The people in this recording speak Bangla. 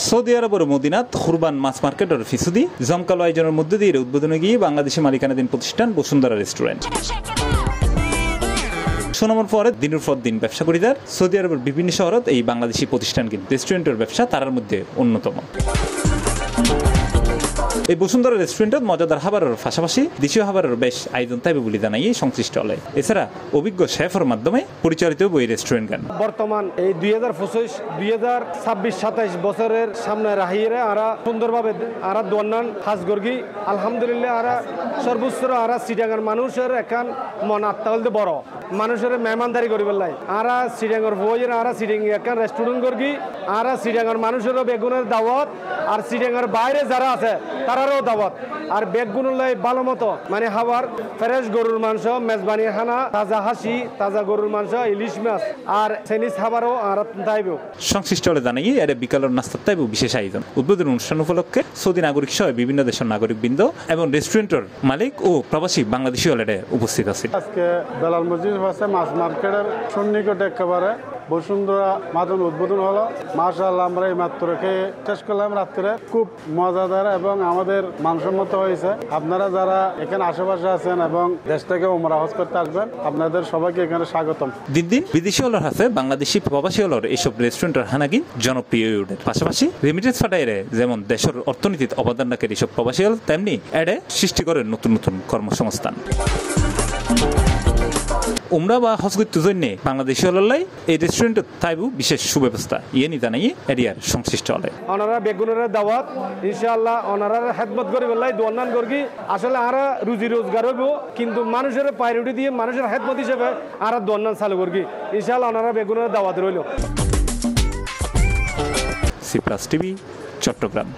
সৌদি আরবের মদিনাত কুরবান মাছ মার্কেটের ফিসুদি জমকালো আয়োজনের মধ্যে দিয়ে উদ্বোধনে গিয়ে বাংলাদেশি মালিকানাধীন প্রতিষ্ঠান বসুন্ধরা রেস্টুরেন্ট। সুনামের পরে দিনের পর দিন ব্যবসা করিদার সৌদি আরবের বিভিন্ন শহরত এই বাংলাদেশি প্রতিষ্ঠান কিন্তু রেস্টুরেন্টের ব্যবসা তার মধ্যে অন্যতম। এই বসুন্ধরা রেস্টুরেন্টত মজাদার খাবারের পাশাপাশি দেশীয় খাবারের বেশ আয়োজন থাকবে বলে জানাই সংশ্লিষ্ট হলে। এছাড়া অভিজ্ঞ শেফের মাধ্যমে পরিচালিত এই রেস্টুরেন্ট গান বর্তমান এই 2025-2026-27 বছরের সামনে রাহিয়ে আরা সুন্দরভাবে আরা দোয়ান হাজগর্গি আলহামদুলিল্লাহ আরা সর্বোচ্চ আরা সিটাঙ্গার মানুষের এখন মন আত্মা বড় মানুষের মেহমানদারি করি বললাই আরা সিটাঙ্গর ভোজের আরা সিটিং এখন রেস্টুরেন্ট করগি আরা সিটাঙ্গর মানুষেরও বেগুনের দাওয়াত আর সিটাঙ্গর বাইরে যারা আছে তারারও দাওয়াত আর বেগুনুল্লাই ভালো মতো মানে খাবার ফ্রেশ গরুর মাংস মেজবানি খানা তাজা হাসি তাজা গরুর মাংস ইলিশ মাছ আর চাইনিজ খাবারও আর তাইব সংশ্লিষ্ট হলে জানাই এর বিকালের নাস্তার তাইব বিশেষ আয়োজন। উদ্বোধন অনুষ্ঠান উপলক্ষে সৌদি নাগরিক সহ বিভিন্ন দেশের নাগরিক বৃন্দ এবং রেস্টুরেন্টের মালিক ও প্রবাসী বাংলাদেশি হলে উপস্থিত আছে। আজকে বেলাল মসজিদ পাশে মাছ মার্কেটের সন্নিকটে একেবারে বসুন্ধরা মাদন উদ্বোধন হলো। মাশাআল্লাহ আমরা এই মাত্র খেয়ে শেষ করলাম রাত্রে, খুব মজাদার এবং আমাদের মানসম্মত হয়েছে। আপনারা যারা এখানে আশেপাশে আছেন এবং দেশ থেকে উমরা হজ করতে আসবেন আপনাদের সবাইকে এখানে স্বাগতম। দিন দিন বিদেশি হলর হাতে বাংলাদেশি প্রবাসী হলর এইসব রেস্টুরেন্টের হানাগিন জনপ্রিয় হয়ে ওঠে। পাশাপাশি রেমিটেন্স ফাটাইরে যেমন দেশের অর্থনীতিতে অবদান রাখে এইসব প্রবাসী হল, তেমনি এডে সৃষ্টি করে নতুন নতুন কর্মসংস্থান। উমরা বা হজগত জন্য বাংলাদেশি হলাই এই রেস্টুরেন্টে থাইবু বিশেষ সুব্যবস্থা ইয়ে নি জানাই এরিয়ার সংশ্লিষ্ট হলে। ওনারা বেগুনের দাওয়াত ইনশাআল্লাহ ওনারা খেদমত করি বললাই দোয়ান করগি আসলে আরা রুজি রোজগার হইব কিন্তু মানুষের প্রায়োরিটি দিয়ে মানুষের খেদমত হিসেবে আরা দোয়ান চালু করগি ইনশাআল্লাহ ওনারা বেগুনের দাওয়াত রইল। C plus TV, Chittagong.